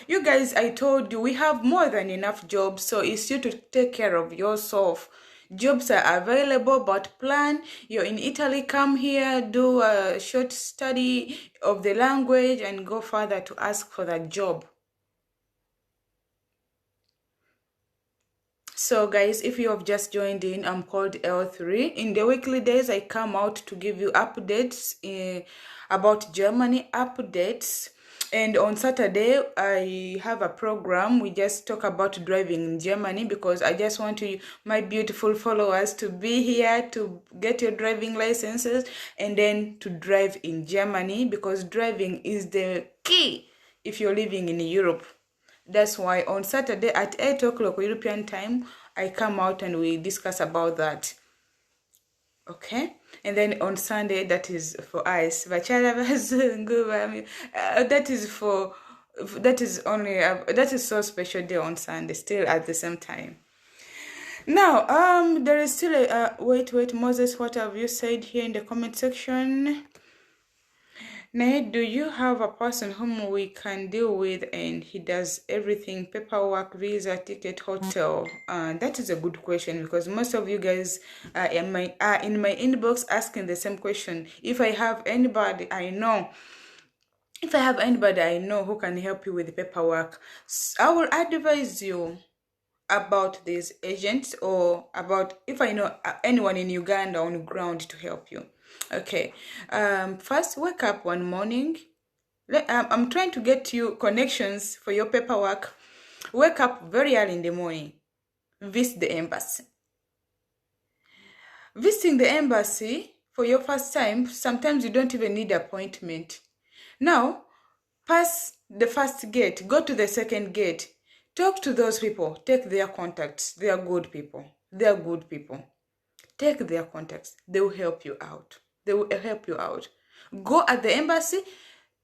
You guys, I told you, we have more than enough jobs, so it's you to take care of yourself. Jobs are available, but plan. You're in Italy, come here, do a short study of the language and go further to ask for that job. So guys, if you have just joined in, I'm called L3. In the weekly days, I come out to give you updates about Germany, updates. And on Saturday, I have a program. We just talk about driving in Germany, because I just want my beautiful followers to be here to get your driving licenses and then to drive in Germany, because driving is the key if you're living in Europe. That's why on Saturday at 8 o'clock European time, I come out and we discuss about that. Okay? And then on Sunday, that is for us. That is so special day on Sunday, still at the same time. Now, there is still wait, Moses, what have you said here in the comment section? Nay, do you have a person whom we can deal with and he does everything, paperwork, visa, ticket, hotel? That is a good question, because most of you guys are in my inbox asking the same question. If I have anybody I know who can help you with the paperwork, I will advise you about these agents, or about if I know anyone in Uganda on ground to help you. Okay, first wake up one morning. I'm trying to get you connections for your paperwork. Wake up very early in the morning. Visit the embassy. Visiting the embassy for your first time, sometimes you don't even need an appointment. Now, pass the first gate, go to the second gate. Talk to those people. Take their contacts. They are good people. Take their contacts. They will help you out. Go at the embassy.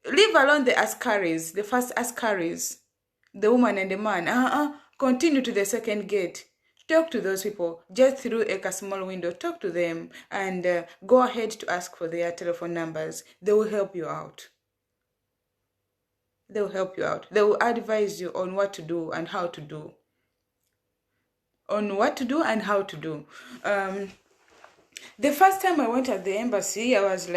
Leave alone the askaris, the first askaris, the woman and the man. Continue to the second gate. Talk to those people just through a small window. Talk to them and go ahead to ask for their telephone numbers. They will help you out. They will advise you on what to do and how to do. The first time I went at the embassy, I was so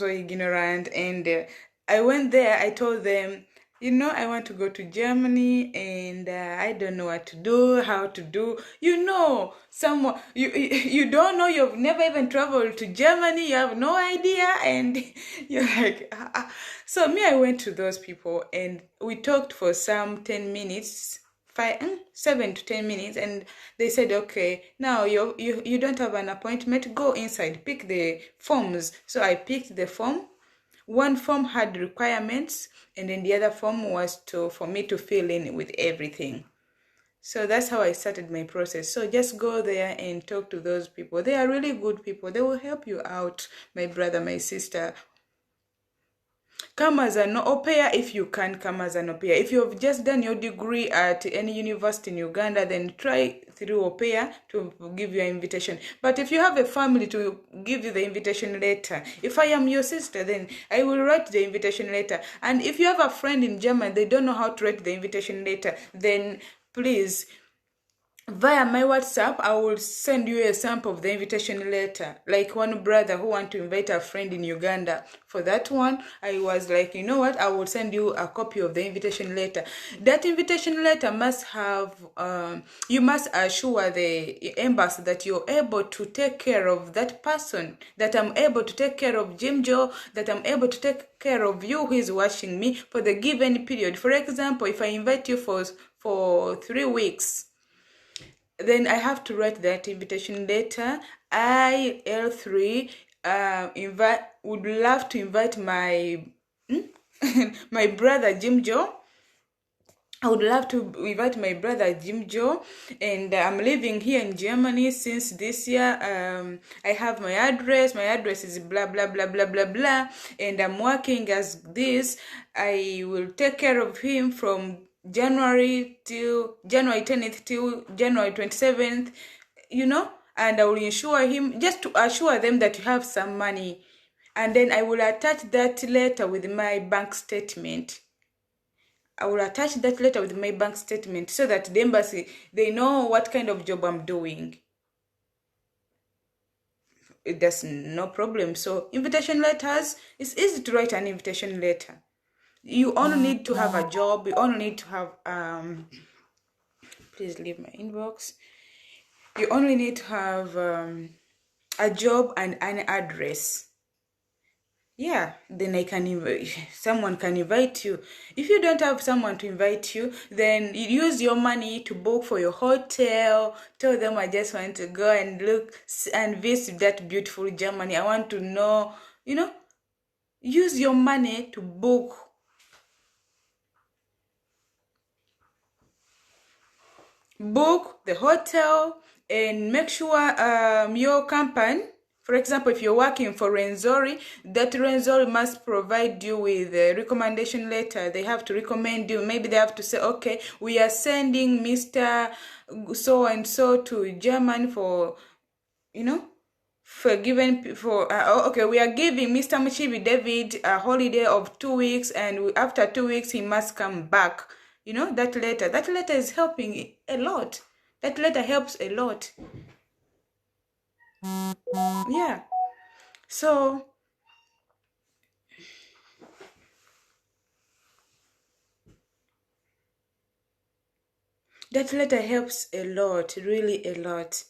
ignorant, and I went there. I told them, I want to go to Germany, and I don't know what to do, how to do. You don't know, you've never even traveled to Germany, you have no idea, and you're like, So I went to those people, and we talked for some 10 minutes, 7 to 10 minutes, and they said, okay, now you don't have an appointment, go inside, pick the forms. So I picked the form. One form had requirements, and then the other form was for me to fill in with everything. So that's how I started my process. So just go there and talk to those people. They are really good people. They will help you out, my brother, my sister. Come as an au pair if you can. Come as an au pair. If you have just done your degree at any university in Uganda, then try through au pair to give you an invitation. But if you have a family to give you the invitation letter, if I am your sister, then I will write the invitation letter. And if you have a friend in Germany, they don't know how to write the invitation letter, then please, via my WhatsApp, I will send you a sample of the invitation letter. Like one brother who want to invite a friend in Uganda. For that one, I was like, you know what? I will send you a copy of the invitation letter. That invitation letter must have, you must assure the embassy that you're able to take care of that person, that I'm able to take care of Jim Joe, that I'm able to take care of you who is watching me for the given period. For example, if I invite you for 3 weeks, then I have to write that invitation letter. I, L3, would love to invite my my brother Jim Joe. I would love to invite my brother Jim Joe, and I'm living here in Germany since this year. I have my address. My address is blah blah blah blah blah blah, and I'm working as this. I will take care of him from January 10th till January 27th, and I will insure him, just to assure them that you have some money. And then I will attach that letter with my bank statement. So that the embassy, they know what kind of job I'm doing. There's no problem. So invitation letters, it's easy to write an invitation letter. You only need to have a job. You only need to have please leave my inbox. You only need to have a job and an address. Yeah, then someone can invite you. If you don't have someone to invite you, then you use your money to book for your hotel. Tell them I just want to go and look and visit that beautiful Germany. I want to know, use your money to book. Book the hotel and make sure your company, for example, if you're working for Renzori, that Renzori must provide you with a recommendation letter. They have to recommend you. Maybe they have to say, okay, we are sending Mr. So-and-so to Germany for, okay, we are giving Mr. Muchibi David a holiday of 2 weeks, and after 2 weeks, he must come back. That letter is helping a lot. That letter helps a lot. Yeah. So, that letter helps a lot, really a lot.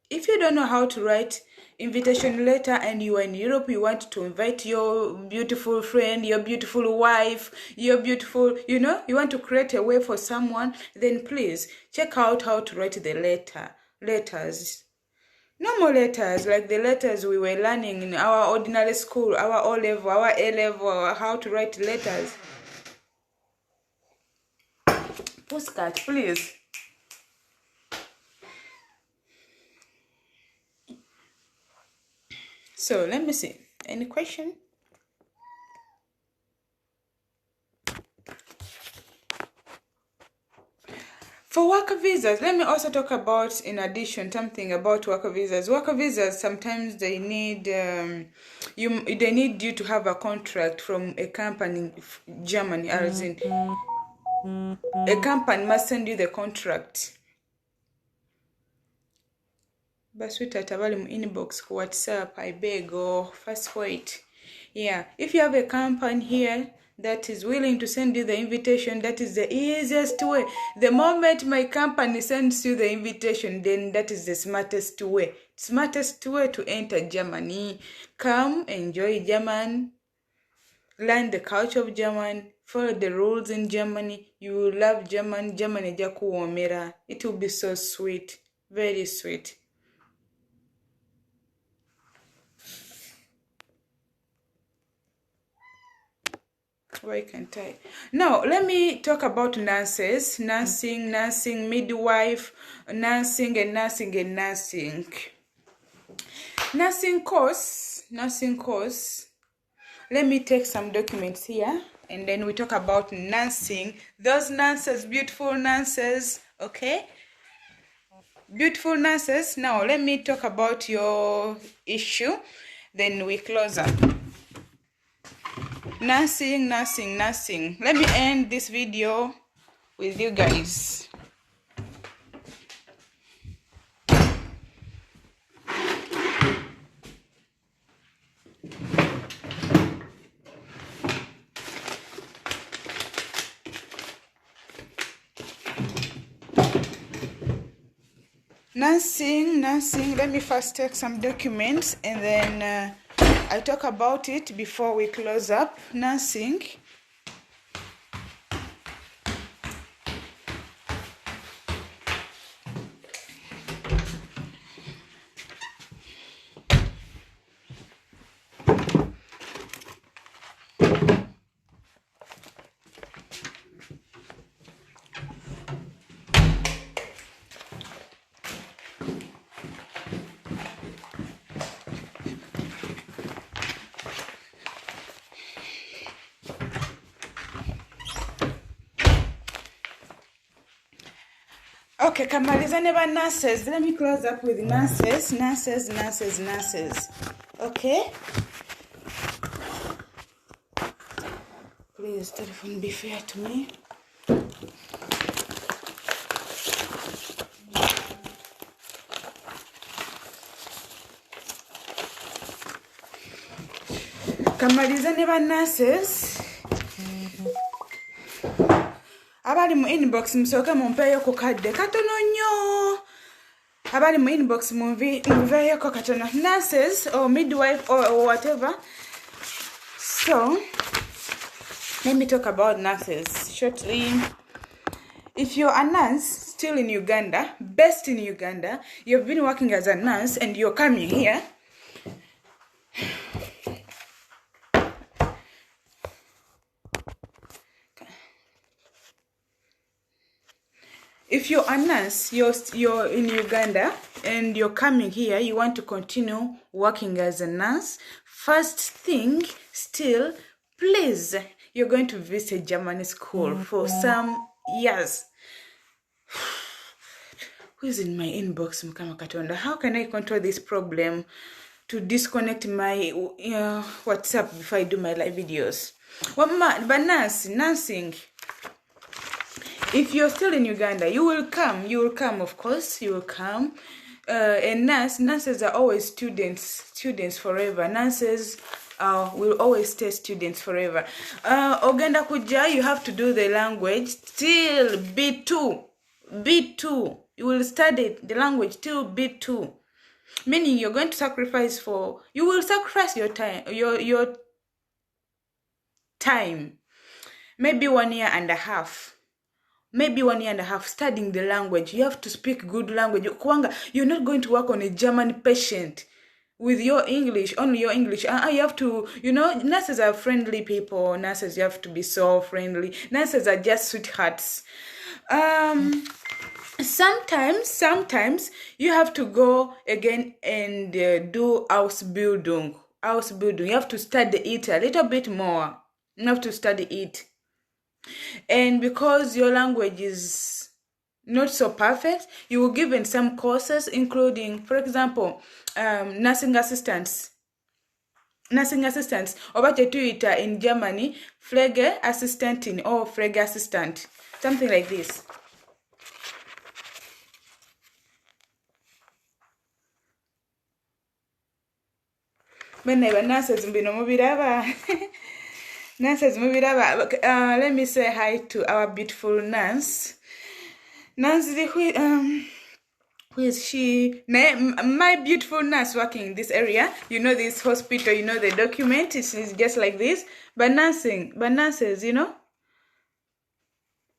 If you don't know how to write invitation letter and you are in Europe, you want to invite your beautiful friend, your beautiful wife, your beautiful, you want to create a way for someone, then please check out how to write the letters. Normal letters, like the letters we were learning in our ordinary school, our O-level, our A-level, how to write letters. Postcard, please. So let me see. Any question? For worker visas, let me also talk about, in addition, something about worker visas. Worker visas, sometimes they need they need you to have a contract from a company in Germany, as in a company must send you the contract. But sweetheart, abali mu inbox ku WhatsApp, I beg, or fast wait. Yeah, if you have a company here that is willing to send you the invitation, that is the easiest way. The moment my company sends you the invitation, then that is the smartest way. Smartest way to enter Germany. Come, enjoy German, learn the culture of German, follow the rules in Germany. You will love German. Germany jakuomera. It will be so sweet, very sweet. Why can't I? Now, let me talk about nurses, nursing, midwife, nursing. Nursing course. Let me take some documents here, and then we talk about nursing. Those nurses, beautiful nurses, okay? Beautiful nurses. Now, let me talk about your issue, then we close up. Nursing. Let me end this video with you guys. Nursing. Let me first take some documents, and then I talk about it before we close up. Nursing. Okay, kamalizane ba nurses. Let me close up with nurses. Okay? Please, telephone, be fair to me. Kamalizane ba nurses. abali mu inbox musooke mumpeeyo ku kadde katono nnyo. Abali mu inbox muveeyoko katono. Nurses or midwife or whatever. So let me talk about nurses shortly. If you're a nurse still in Uganda, based in Uganda, you've been working as a nurse and you're coming here, if you're a nurse, you're in Uganda and you're coming here, you want to continue working as a nurse, first thing still, please, you're going to visit German school for some years. Who is in my inbox, Mukama Katonda? How can I control this problem to disconnect my WhatsApp before I do my live videos? But nursing. If you're still in Uganda, you will come, of course, you will come. And nurses are always students forever. Nurses will always stay students forever. Ogenda kuja, you have to do the language till B2. You will study the language till B2. Meaning you're going to sacrifice you will sacrifice your time. Maybe 1 year and a half. Studying the language. You have to speak good language. You're not going to work on a German patient with your English, only your English. You have to, nurses are friendly people. Nurses, you have to be so friendly. Nurses are just sweethearts. Sometimes you have to go again and do Ausbildung. You have to study it a little bit more. You have to study it. And because your language is not so perfect, you will given some courses, including, for example, nursing assistants. Or what you do it in Germany, Pflege Assistentin or Pflege Assistant. Something like this. Nurses, let me say hi to our beautiful nurse. Nancy, who is she? My beautiful nurse working in this area. You know this hospital, you know the document. It's just like this. But nurses,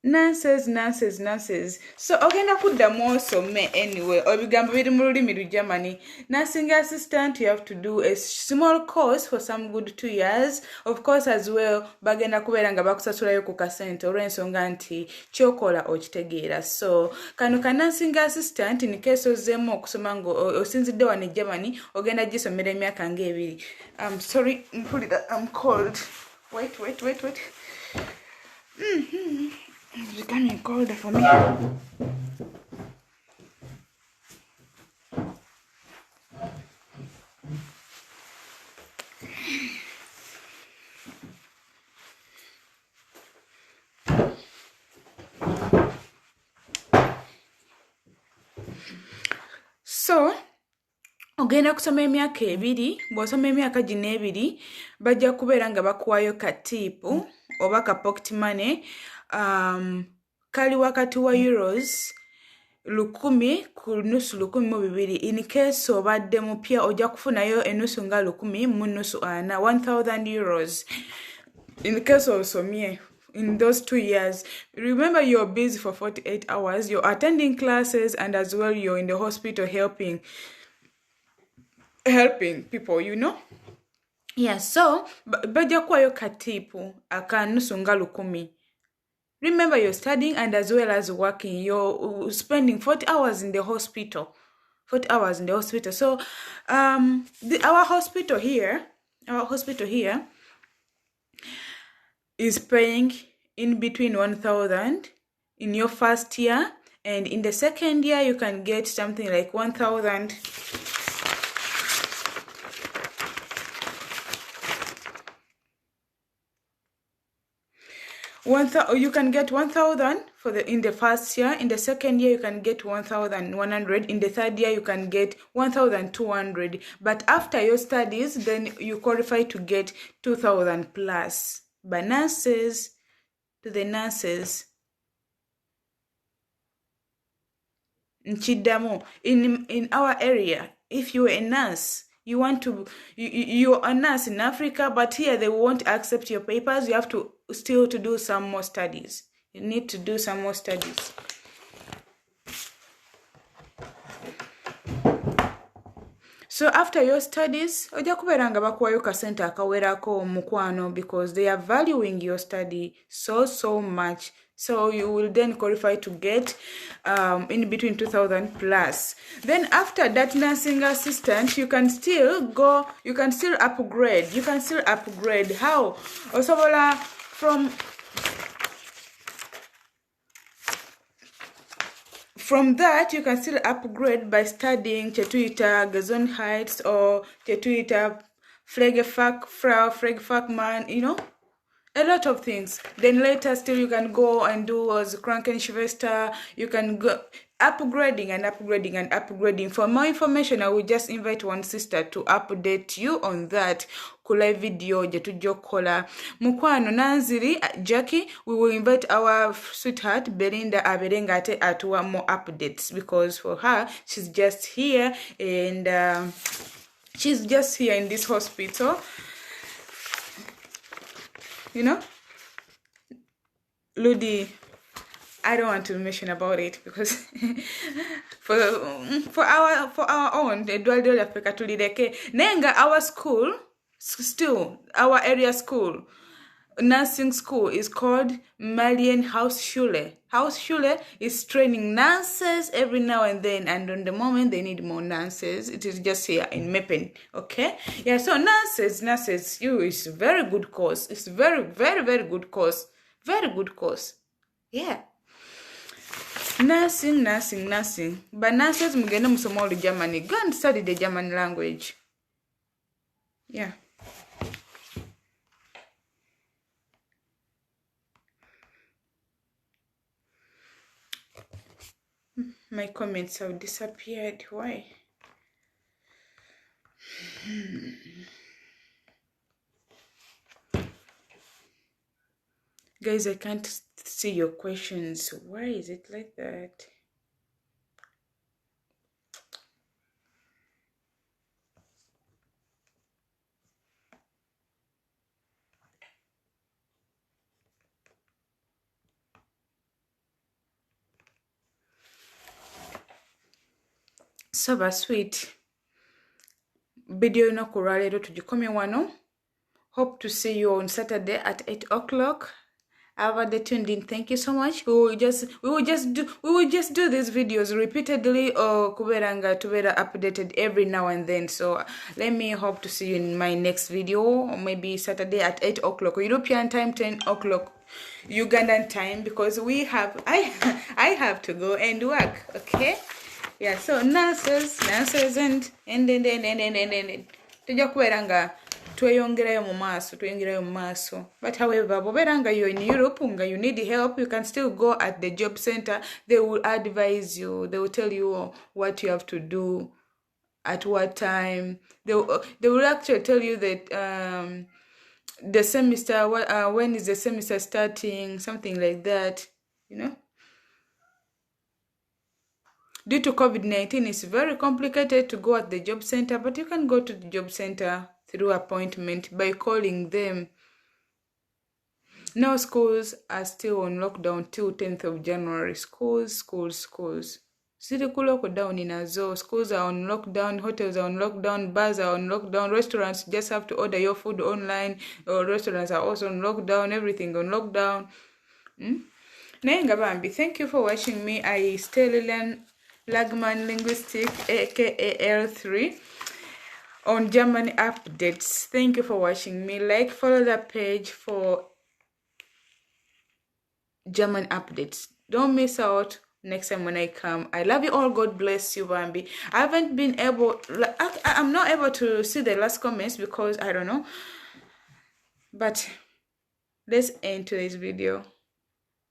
Nurses. So ogenda kuddamu osome anyway. Obigambo biri mu lulimi lu Germany. Nursing assistant, you have to do a small course for some good 2 years. Of course as well, bagenda kubeera nga bakusasulayo ku kasente olw'ensonga nti kyokola okitegeera. So kano ka nursing assistant in case ozzeemu okusoma nga osinzidde wano e Germany, ogenda gisomera emyaka ng'ebiri. I'm sorry, I'm cold. Wait. It's becoming colder for me. So, ogenda kusoma emyaka ebiri, bw'osoma emyaka gino ebiri, bajja kubeera nga bakuwayo katiipu oba ka pocket money. Kali wakati wa euros 1,000 ku nusu 1,200. In case obadde mupya ojja kufunayo enusu nga 1,000 mu nusu 1,000 euros. In case osomye in those 2 years. Remember, you're busy for 48 hours. You're attending classes and as well you're in the hospital helping people, Yeah, so bajja kuwayo katiipu akanusu nga 1,000. Remember, you're studying and as well as working. You're spending 40 hours in the hospital. 40 hours in the hospital. So, our hospital here is paying in between 1,000 in your first year, and in the second year you can get something like 1,000. You can get 1,000 in the first year. In the second year you can get 1,100. In the third year you can get 1,200. But after your studies, then you qualify to get 2,000 plus. But to the nurses, nchiddamu, in our area, if you're a nurse, you're a nurse in Africa, but here they won't accept your papers. You have to still to do some more studies. You need to do some more studies. So after your studies, ojja kubeera nga bakuwayo kasente akawerako mukwano, because they are valuing your study so much. So you will then qualify to get in between 2,000 plus. Then after that nursing assistant, you can still upgrade. You can still upgrade. How? Osobola From that, you can still upgrade by studying Chetuita, Gesundheit, or Chetuita, Pflegefachmann, you know, a lot of things. Then later still you can go and do as Krankenschwester. You can go upgrading and upgrading and upgrading. For more information, I will just invite one sister to update you on that. Kula video jetujokola mukwano nanziri Jackie. We will invite our sweetheart Belinda aberengate atuwa more updates, because for her she's just here, and she's just here in this hospital, you know. Ludi, I don't want to mention about it, because for our own nenga our school, still our area school, nursing school is called Marienhausschule. Hausschule is training nurses every now and then, and on the moment they need more nurses. It is just here in Meppen, okay? Yeah, so nurses, it's a very good course. It's very good course. Very good course. Yeah. Nursing. But nurses mugende musoma olu Germany. Go and study the German language. Yeah. My comments have disappeared. Why? Guys, I can't see your questions. Why is it like that? So sweet. Video no kuralero tujikomye wano. Hope to see you on Saturday at 8 o'clock. Have they tuned in? Thank you so much. We will just do these videos repeatedly, or kuberanga tubera updated every now and then. So let me hope to see you in my next video, or maybe Saturday at 8 o'clock European time, 10 o'clock Ugandan time, because I have to go and work. Okay. Yeah, so nurses and tujja kuberanga tweyongerayo mu maaso. But however, boberanga you're in Europe, you need help, you can still go at the job center. They will advise you. They will tell you what you have to do at what time. They will actually tell you that the semester, when is the semester starting, something like that, you know. Due to COVID-19, it's very complicated to go at the job center, but you can go to the job center through appointment by calling them. Now schools are still on lockdown till 10th of January. Schools. Ziri ku lockdown nazo. Schools are on lockdown, hotels are on lockdown, bars are on lockdown, restaurants just have to order your food online, or restaurants are also on lockdown, everything on lockdown. Nenga bambi, thank you for watching me. I still learn Lagman Linguistic, aka L3, on German updates. Thank you for watching me. Like, follow the page for German updates. Don't miss out next time when I come. I love you all. God bless you, Bambi. I'm not able to see the last comments because I don't know. But let's end today's video.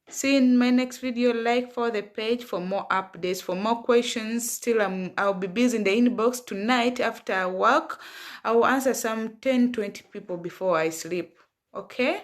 See you in my next video. Like for the page for more updates, for more questions. Still, I'll be busy in the inbox tonight after work. I will answer some 10-20 people before I sleep. Okay?